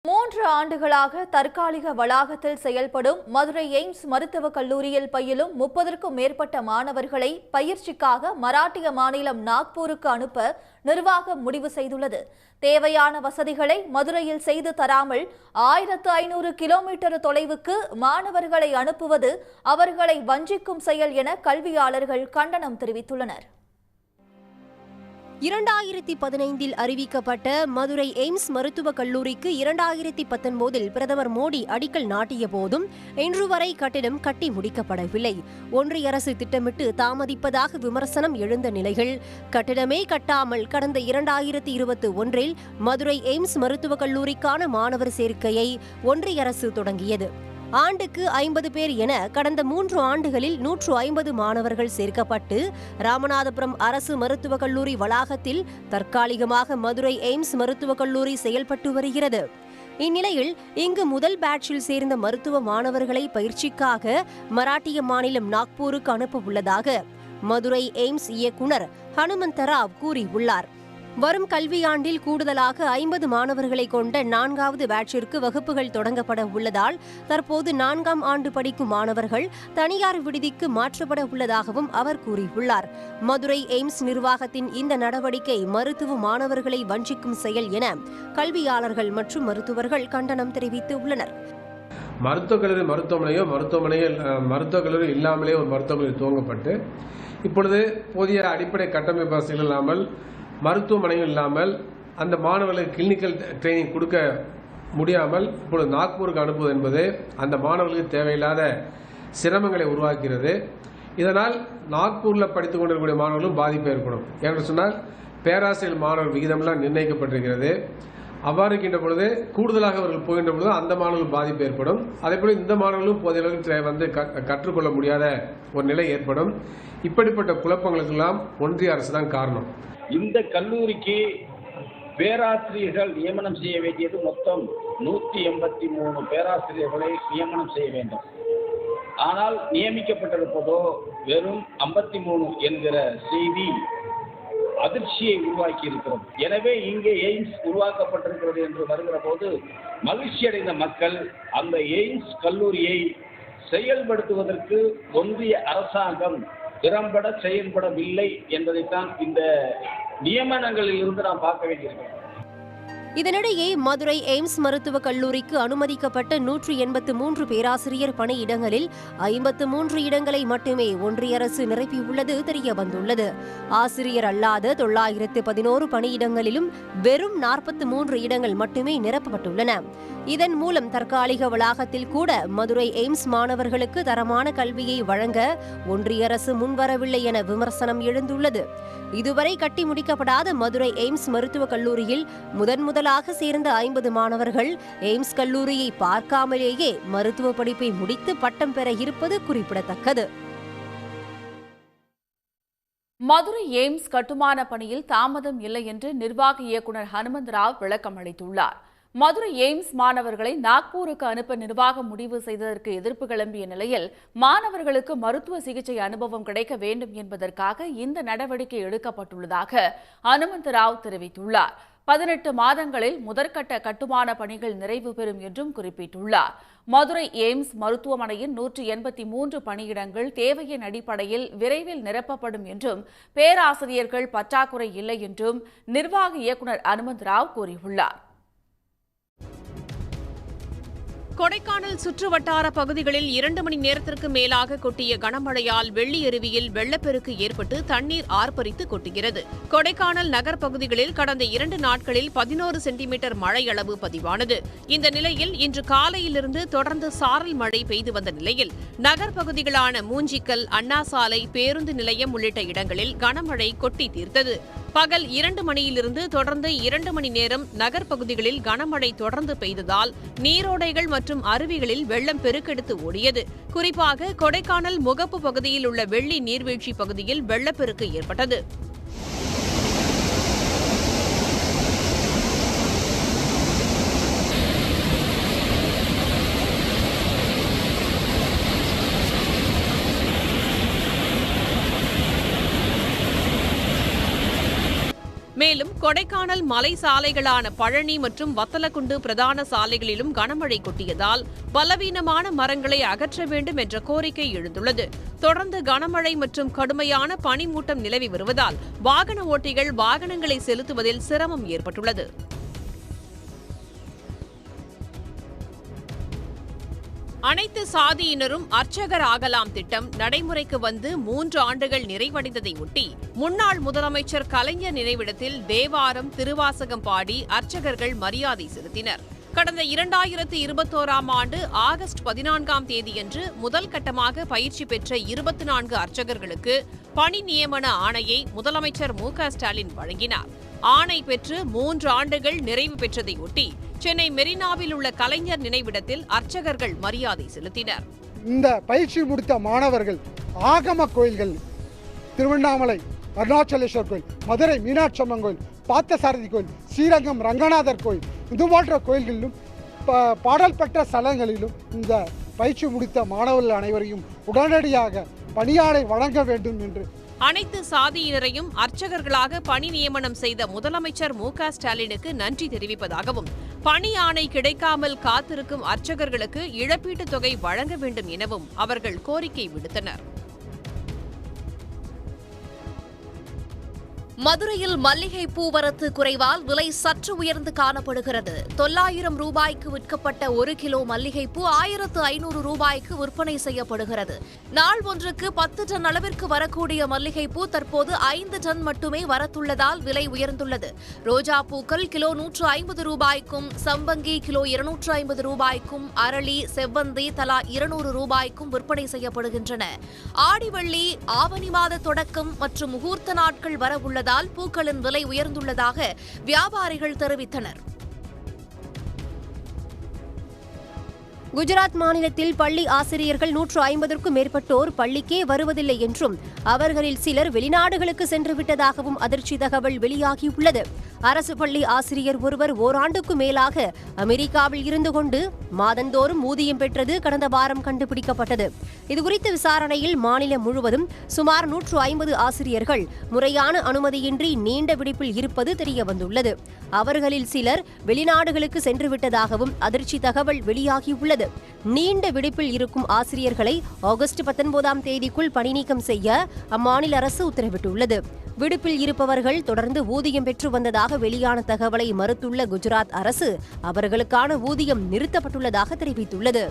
3 ஆண்டுகளாக தற்காலிக வளாகத்தில் செயல்படும் மதுரை எய்ம்ஸ் மருத்துவக் கல்லூரியில் பயிலும் 30க்கும் மேற்பட்ட மாணவர்களை பயிற்சிக்காக மராட்டிய மாநிலம் நாக்பூருக்கு அனுப்ப நிர்வாகம் முடிவு செய்துள்ளது. தேவையான வசதிகளை மதுரையில் செய்து தராமல் 1500 கிலோமீட்டர் தொலைவுக்கு மாணவர்களை அனுப்புவது அவர்களை வஞ்சிக்கும் செயல் என கல்வியாளர்கள் கண்டனம் தெரிவித்துள்ளனர். 2015 அறிவிக்கப்பட்ட மதுரை எய்ம்ஸ் மருத்துவக் கல்லூரிக்கு 2019 பிரதமர் மோடி அடிக்கல் நாட்டிய போதும் இன்று வரை கட்டிடம் கட்டி முடிக்கப்படவில்லை. ஒன்றிய அரசு திட்டமிட்டு தாமதிப்பதாக விமர்சனம் எழுந்த நிலையில் கட்டிடமே கட்டாமல் கடந்த 2021 மதுரை எய்ம்ஸ் மருத்துவக் கல்லூரிக்கான மாணவர் சேர்க்கையை ஒன்றிய அரசு தொடங்கியது. ஆண்டுக்கு 50 பேர் என கடந்த 3 ஆண்டுகளில் 150 மாணவர்கள் சேர்க்கப்பட்டு ராமநாதபுரம் அரசு மருத்துவக் கல்லூரி வளாகத்தில் தற்காலிகமாக மதுரை எய்ம்ஸ் மருத்துவக் கல்லூரி செயல்பட்டு வருகிறது. இந்நிலையில் இங்கு முதல் பேட்சில் சேர்ந்த மருத்துவ மாணவர்களை பயிற்சிக்காக மராட்டிய மாநிலம் நாக்பூருக்கு அனுப்ப உள்ளதாக மதுரை எய்ம்ஸ் இயக்குனர் ஹனுமந்தராவ் கூறியுள்ளார். வரும் கல்வியாண்டில் கூடுதலாக 50 மாணவர்களை கொண்ட 4வது பேட்சிற்கு வகுப்புகள் தொடங்கப்பட உள்ளதால் தற்போது 4ஆம் ஆண்டு படிக்கும் மாணவர்கள் தனியார் விடுதிக்கு மாற்றப்பட உள்ளதாகவும் அவர் கூறியுள்ளார். மதுரை எய்ம்ஸ் நிர்வாகத்தின் இந்த நடவடிக்கை மருத்துவ மாணவர்களை வஞ்சிக்கும் செயல் என கல்வியாளர்கள் மற்றும் மருத்துவர்கள் கண்டனம் தெரிவித்துள்ளனர். மருத்துவக் கல்லூரி மருத்துவக் கல்லூரி இல்லாமலே ஒரு மருத்துவக் கல்லூரி துவங்கப்பட்டு இப்பொழுது போதிய அடிப்படை கட்டமைப்பு வசதிகள் இல்லாமல் மருத்துவமனைகள் இல்லாமல் அந்த மாணவர்களுக்கு கிளினிக்கல் ட்ரைனிங் கொடுக்க முடியாமல் இப்பொழுது நாக்பூருக்கு அனுப்புவது என்பது அந்த மாணவர்களுக்கு தேவையில்லாத சிரமங்களை உருவாக்குகிறது. இதனால் நாக்பூரில் படித்துக் கொண்டிருக்கக்கூடிய மாணவர்களும் பாதிப்பு ஏற்படும். என்று சொன்னால் பேராசிரியர் மாணவர் விகிதம்லாம் நிர்ணயிக்கப்பட்டிருக்கிறது. அவ்வாறு இருக்கின்ற பொழுது கூடுதலாக அவர்கள் போகின்ற பொழுது அந்த மாணவர்கள் பாதிப்பு ஏற்படும். அதேபோல இந்த மாணவர்களும் போதிய அளவுக்கு கற்றுக்கொள்ள முடியாத ஒரு நிலை ஏற்படும். இப்படிப்பட்ட குழப்பங்களுக்கெல்லாம் ஒன்றிய அரசு தான் காரணம். இந்த கல்லூரிக்கு பேராசிரியர்கள் நியமனம் செய்ய வேண்டியது மொத்தம் 183 பேராசிரியர்களை நியமனம் செய்ய வேண்டும். ஆனால் நியமிக்கப்பட்டிருப்பதோ வெறும் 53 என்கிற செய்தி அதிர்ச்சியை உருவாக்கி இருக்கிறது. எனவே இங்கே எய்ம்ஸ் உருவாக்கப்பட்டிருக்கிறது என்று வருகிற போது மகிழ்ச்சி அடைந்த மக்கள் அந்த எய்ம்ஸ் கல்லூரியை செயல்படுத்துவதற்கு ஒன்றிய அரசாங்கம் திறம்பட செயல்படவில்லை என்பதைத்தான் இந்த நியமனங்களில் இருந்து நாம் பார்க்க வேண்டியிருக்கிறோம். இதனிடையே மதுரை எய்ம்ஸ் மருத்துவக் கல்லூரிக்கு அனுமதிக்கப்பட்ட 183 பேராசிரியர் பணியிடங்களில் 53 இடங்களை மட்டுமே ஒன்றிய அரசு நிரப்பியுள்ளது தெரியவந்துள்ளது. ஆசிரியர் அல்லாத 911 பணியிடங்களிலும் வெறும் 43 இடங்கள் மட்டுமே நிரப்பப்பட்டுள்ளன. இதன் மூலம் தற்காலிக வளாகத்தில் கூட மதுரை எய்ம்ஸ் மாணவர்களுக்கு தரமான கல்வியை வழங்க ஒன்றிய அரசு முன்வரவில்லை என விமர்சனம் எழுந்துள்ளது. இதுவரை கட்டி முடிக்கப்படாத மதுரை எய்ம்ஸ் மருத்துவக் கல்லூரியில் முதலாக சேர்ந்த 50 மாணவர்கள் எய்ம்ஸ் கல்லூரியை பார்க்காமலேயே மருத்துவ படிப்பை முடித்து பட்டம் பெற இருப்பது குறிப்பிடத்தக்கது. மதுரை எய்ம்ஸ் கட்டுமான பணியில் தாமதம் இல்லை என்று நிர்வாக இயக்குநர் ஹனுமந்தராவ் விளக்கம் அளித்துள்ளார். மதுரை எய்ம்ஸ் மாணவர்களை நாக்பூருக்கு அனுப்ப நிர்வாகம் முடிவு செய்ததற்கு எதிர்ப்பு கிளம்பிய நிலையில் மாணவர்களுக்கு மருத்துவ சிகிச்சை அனுபவம் கிடைக்க வேண்டும் என்பதற்காக இந்த நடவடிக்கை எடுக்கப்பட்டுள்ளதாக ஹனுமந்தராவ் தெரிவித்துள்ளார். 18 மாதங்களில் முதற்கட்ட கட்டுமான பணிகள் நிறைவு பெறும் என்றும் குறிப்பிட்டுள்ளார். மதுரை எய்ம்ஸ் மருத்துவமனையின் 183 பணியிடங்கள் தேவையின் அடிப்படையில் விரைவில் நிரப்பப்படும் என்றும் பேராசிரியர்கள் பற்றாக்குறை இல்லை என்றும் நிர்வாக இயக்குநர் ஹனுமந்தராவ் கூறியுள்ளார். கொடைக்கானல் சுற்றுவட்டார பகுதிகளில் 2 மணி நேரத்திற்கு மேலாக கொட்டிய கனமழையால் வெள்ளி அருவியில் வெள்ளப்பெருக்கு ஏற்பட்டு தண்ணீர் ஆர்ப்பரித்து கொட்டுகிறது. கொடைக்கானல் நகர் பகுதிகளில் கடந்த 2 நாட்களில் 11 சென்டிமீட்டர் மழை அளவு பதிவானது. இந்த நிலையில் இன்று காலையிலிருந்து தொடர்ந்து சாரல் மழை பெய்து வந்த நிலையில் நகர் பகுதிகளான மூஞ்சிக்கல், அண்ணா சாலை, பேருந்து நிலையம் உள்ளிட்ட இடங்களில் கனமழை கொட்டி தீர்த்தது. பகல் 2 மணியிலிருந்து தொடர்ந்து 2 மணி நேரம் நகர்ப்பகுதிகளில் கனமழை தொடர்ந்து பெய்ததால் நீரோடைகள் மற்றும் அருவிகளில் வெள்ளம் பெருக்கெடுத்து ஓடியது. குறிப்பாக கொடைக்கானல் முகப்பு பகுதியில் உள்ள வெள்ளி நீர்வீழ்ச்சி பகுதியில் வெள்ளப்பெருக்கு ஏற்பட்டது. மேலும் கொடைக்கானல் மலை சாலைகளான பழனி மற்றும் வத்தலக்குண்டு பிரதான சாலைகளிலும் கனமழை கொட்டியதால் பலவீனமான மரங்களை அகற்ற வேண்டும் என்ற கோரிக்கை எழுந்துள்ளது. தொடர்ந்து கனமழை மற்றும் கடுமையான பனிமூட்டம் நிலவி வருவதால் வாகன ஓட்டிகள் வாகனங்களை செலுத்துவதில் சிரமம் ஏற்பட்டுள்ளது. அனைத்து சாதியினரும் அர்ச்சகர் ஆகலாம் திட்டம் நடைமுறைக்கு வந்து 3 ஆண்டுகள் நிறைவடைந்ததை ஒட்டி முன்னாள் முதலமைச்சர் கலைஞர் நினைவிடத்தில் தேவாரம், திருவாசகம் பாடி அர்ச்சகர்கள் மரியாதை செலுத்தினர். கடந்த 2021ஆம் ஆண்டு ஆகஸ்ட் 14ஆம் தேதியன்று முதல் கட்டமாக பயிற்சி பெற்ற 24 அர்ச்சகர்களுக்கு பணி நியமன ஆணையை முதலமைச்சர் மு.க.ஸ்டாலின் வழங்கினார். ஆணை பெற்று 3 ஆண்டுகள் நிறைவு பெற்றதை ஒட்டி சென்னை மெரினாவில் உள்ள கலைஞர் நினைவிடத்தில் அர்ச்சகர்கள் மரியாதை செலுத்தினர். இந்த பயிற்சி முடித்த மாணவர்கள் ஆகம கோயில்கள், திருவண்ணாமலை அருணாச்சலேஸ்வர் கோயில், மதுரை மீனாட்சி அம்மன் கோயில், பார்த்தசாரதி கோயில், ஸ்ரீரங்கம் ரங்கநாதர் கோயில், இது போன்ற கோயில்களிலும் பாடல் பெற்ற ஸ்தலங்களிலும் இந்த பயிற்சி முடித்த மாணவர்கள் அனைவரையும் உடனடியாக பணியாளை வழங்க வேண்டும் என்று அனைத்து சாதியினரையும் அர்ச்சகர்களாக பணி நியமனம் செய்த முதலமைச்சர் மு.க.ஸ்டாலினுக்கு நன்றி தெரிவிப்பதாகவும் பணி ஆணை கிடைக்காமல் காத்திருக்கும் அர்ச்சகர்களுக்கு இழப்பீட்டுத் தொகை வழங்க வேண்டும் எனவும் அவர்கள் கோரிக்கை விடுத்தனர். மதுரையில் மல்லிகை பூவரத்து குறைவால் விலை சற்று உயர்ந்து காணப்படுகிறது. 900 ரூபாய்க்கு விற்கப்பட்ட 1 கிலோ மல்லிகைப்பூ 1500 ரூபாய்க்கு விற்பனை செய்யப்படுகிறது. நாள் ஒன்றுக்கு 10 டன் அளவிற்கு வரக்கூடிய மல்லிகைப்பூ தற்போது 5 டன் மட்டுமே வரத்துள்ளதால் விலை உயர்ந்துள்ளது. ரோஜா பூக்கள் கிலோ 150 ரூபாய்க்கும், சம்பங்கி கிலோ 250 ரூபாய்க்கும், அரளி, செவ்வந்தி தலா 200 ரூபாய்க்கும் விற்பனை செய்யப்படுகின்றன. ஆடிவள்ளி, ஆவணி மாத தொடக்கம் மற்றும் முகூர்த்த நாட்கள் வர உள்ளது. பூக்களின் விலை உயர்ந்துள்ளதாக வியாபாரிகள் தெரிவித்தனர். குஜராத் மாநிலத்தில் பள்ளி ஆசிரியர்கள் 150க்கும் மேற்பட்டோர் பள்ளிக்கே வருவதில்லை என்றும் அவர்களில் சிலர் வெளிநாடுகளுக்கு சென்று விட்டதாகவும் அதிர்ச்சி தகவல் வெளியாகியுள்ளது. அரசு பள்ளி ஆசிரியர் ஒருவர் ஓராண்டுக்கும் மேலாக அமெரிக்காவில் இருந்து கொண்டு மாதந்தோறும் ஊதியம் பெற்றது கடந்த வாரம் கண்டுபிடிக்கப்பட்டது. இதுகுறித்த விசாரணையில் மாநிலம் முழுவதும் சுமார் 150 ஆசிரியர்கள் முறையான அனுமதியின்றி நீண்ட விடுப்பில் இருப்பது தெரியவந்துள்ளது. அவர்களில் சிலர் வெளிநாடுகளுக்கு சென்றுவிட்டதாகவும் அதிர்ச்சி தகவல் வெளியாகியுள்ளது. நீண்ட விடுப்பில் இருக்கும் ஆசிரியர்களை ஆகஸ்ட் 19ஆம் தேதிக்குள் பணிநீக்கம் செய்ய அம்மாநில அரசு உத்தரவிட்டுள்ளது. விடுப்பில் இருப்பவர்கள் தொடர்ந்து ஊதியம் பெற்று வந்ததாக வெளியான தகவலை மறுத்துள்ள குஜராத் அரசு அவர்களுக்கான ஊதியம் நிறுத்தப்பட்டுள்ளதாக தெரிவித்துள்ளது.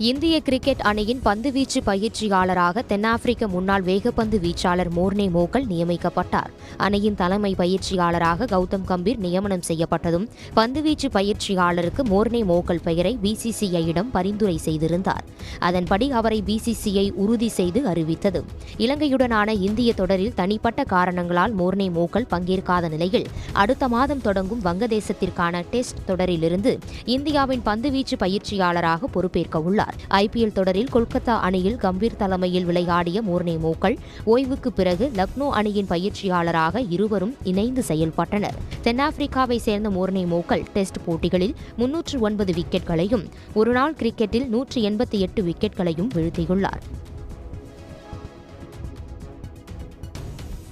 இந்திய கிரிக்கெட் அணியின் பந்துவீச்சு பயிற்சியாளராக தென்னாப்பிரிக்க முன்னாள் வேகப்பந்து வீச்சாளர் மோர்னே மோகல் நியமிக்கப்பட்டார். அணியின் தலைமை பயிற்சியாளராக கௌதம் கம்பீர் நியமனம் செய்யப்பட்டதும் பந்துவீச்சு பயிற்சியாளருக்கு மோர்னே மோகல் பெயரை பிசிசிஐயிடம் பரிந்துரை செய்திருந்தார். அதன்படி அவரை பிசிசிஐ உறுதி செய்து அறிவித்தது. இலங்கையுடனான இந்திய தொடரில் தனிப்பட்ட காரணங்களால் மோர்னே மோகல் பங்கேற்காத நிலையில் அடுத்த மாதம் தொடங்கும் வங்கதேசத்திற்கான டெஸ்ட் தொடரிலிருந்து இந்தியாவின் பந்துவீச்சு பயிற்சியாளராக பொறுப்பேற்க உள்ளார். ஐபிஎல் தொடரில் கொல்கத்தா அணியில் கம்பீர் தலைமையில் விளையாடிய மோர்னே மோகல் ஓய்வுக்கு பிறகு லக்னோ அணியின் பயிற்சியாளராக இருவரும் இணைந்து செயல்பட்டனர். தென்னாப்பிரிக்காவை சேர்ந்த மோர்னே மோகல் டெஸ்ட் போட்டிகளில் 309 விக்கெட்களையும் ஒருநாள் கிரிக்கெட்டில் 188 விக்கெட்களையும் வீழ்த்தியுள்ளார்.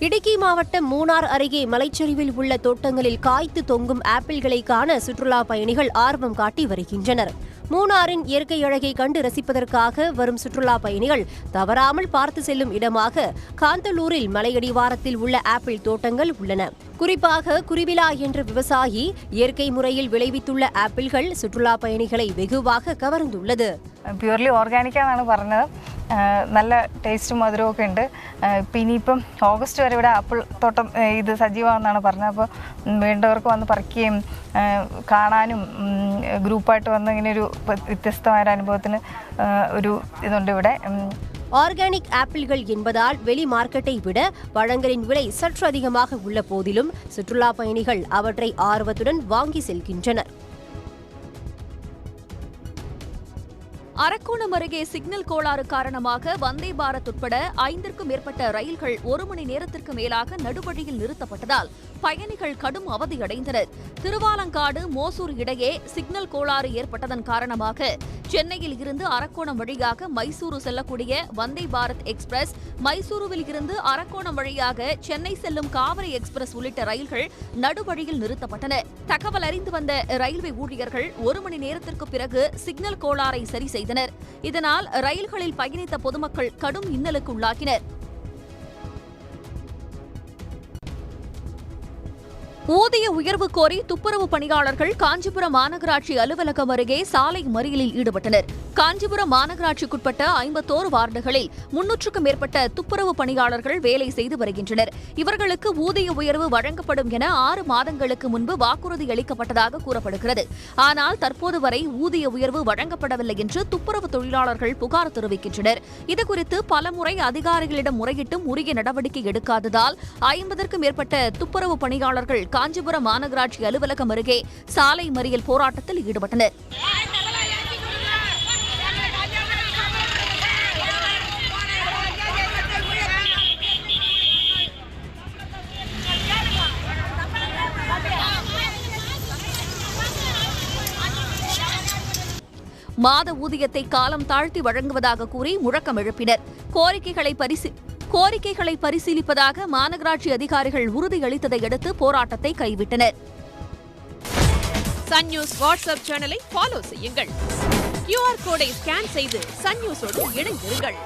இடுக்கி மாவட்டம் மூணார் அருகே மலைச்சரிவில் உள்ள தோட்டங்களில் காய்த்து தொங்கும் ஆப்பிள்களை காண சுற்றுலா பயணிகள் ஆர்வம் காட்டி வருகின்றனர். மூணாரின் இயற்கை அழகை கண்டு ரசிப்பதற்காக வரும் சுற்றுலா பயணிகள் தவறாமல் பார்த்து செல்லும் இடமாக காந்தலூரில் மலையடிவாரத்தில் உள்ள ஆப்பிள் தோட்டங்கள் உள்ளன. குறிப்பாக குருவிலா என்ற விவசாயி இயற்கை முறையில் விளைவித்துள்ள ஆப்பிள்கள் சுற்றுலா பயணிகளை வெகுவாக கவர்ந்துள்ளது. പ്യൂർലി ഓർഗാനിക്കാന്നാണ് പറഞ്ഞത്. നല്ല ടേസ്റ്റും മധുരവും ഒക്കെ ഉണ്ട്. ഇനിയിപ്പം ഓഗസ്റ്റ് വരെ ഇവിടെ ആപ്പിൾ തോട്ടം ഇത് സജീവമാണെന്നാണ് പറഞ്ഞത്. അപ്പോൾ വേണ്ടവർക്ക് വന്ന് പറിക്കുകയും കാണാനും ഗ്രൂപ്പായിട്ട് വന്ന് ഇങ്ങനെ ഒരു വ്യത്യസ്തമായ അനുഭവത്തിന് ഒരു ഇതുണ്ട് ഇവിടെ. ஆர்கானிக் ஆப்பிள்கள் என்பதால் வெளி மார்க்கெட்டை விட பழங்களின் விலை சற்று அதிகமாக உள்ள போதிலும் சுற்றுலா பயணிகள் அவற்றை ஆர்வத்துடன் வாங்கி செல்கின்றனர். அரக்கோணம் அருகே சிக்னல் கோளாறு காரணமாக வந்தே பாரத் உட்பட 5க்கும் மேற்பட்ட ரயில்கள் 1 மணி நேரத்திற்கு மேலாக நடுவழியில் நிறுத்தப்பட்டதால் பயணிகள் கடும் அவதியடைந்தனர். திருவாலங்காடு மோசூர் இடையே சிக்னல் கோளாறு ஏற்பட்டதன் காரணமாக சென்னையில் இருந்து அரக்கோணம் வழியாக மைசூரு செல்லக்கூடிய வந்தே பாரத் எக்ஸ்பிரஸ், மைசூருவில் இருந்து அரக்கோணம் வழியாக சென்னை செல்லும் காவிரி எக்ஸ்பிரஸ் உள்ளிட்ட ரயில்கள் நடுவழியில் நிறுத்தப்பட்டன. தகவல் அறிந்து வந்த ரயில்வே ஊழியர்கள் 1 மணி நேரத்திற்கு பிறகு சிக்னல் கோளாறை சரி செய்தனர். இதனால் ரயில்களில் பயணித்த பொதுமக்கள் கடும் இன்னலுக்கு உள்ளாகினர். ஊதிய உயர்வு கோரி துப்புரவு பணியாளர்கள் காஞ்சிபுரம் மாநகராட்சி அலுவலகம் அருகே சாலை மறியலில் ஈடுபட்டனர். காஞ்சிபுரம் மாநகராட்சிக்குட்பட்ட 51 வார்டுகளில் 300க்கும் மேற்பட்ட துப்புரவு பணியாளர்கள் வேலை செய்து வருகின்றனர். இவர்களுக்கு ஊதிய உயர்வு வழங்கப்படும் என 6 மாதங்களுக்கு முன்பு வாக்குறுதி அளிக்கப்பட்டதாக கூறப்படுகிறது. ஆனால் தற்போது வரை ஊதிய உயர்வு வழங்கப்படவில்லை என்று துப்புரவு தொழிலாளர்கள் புகார் தெரிவிக்கின்றனர். இதுகுறித்து பலமுறை அதிகாரிகளிடம் முறையிட்டும் உரிய நடவடிக்கை எடுக்காததால் 50க்கும் மேற்பட்ட துப்புரவு பணியாளர்கள் காஞ்சிபுரம் மாநகராட்சி அலுவலகம் அருகே சாலை மறியல் போராட்டத்தில் ஈடுபட்டனர். மாத ஊதியத்தை காலம் தாழ்த்தி வழங்குவதாக கூறி முழக்கம் எழுப்பினர். கோரிக்கைகளை பரிசீலிப்பதாக மாநகராட்சி அதிகாரிகள் உறுதியளித்ததை அடுத்து போராட்டத்தை கைவிட்டனர். சன் நியூஸ் வாட்ஸ்அப் சேனலை ஃபாலோ செய்யுங்கள். QR கோடை ஸ்கேன் செய்து சன் நியூஸோடு இணைந்திருங்கள்.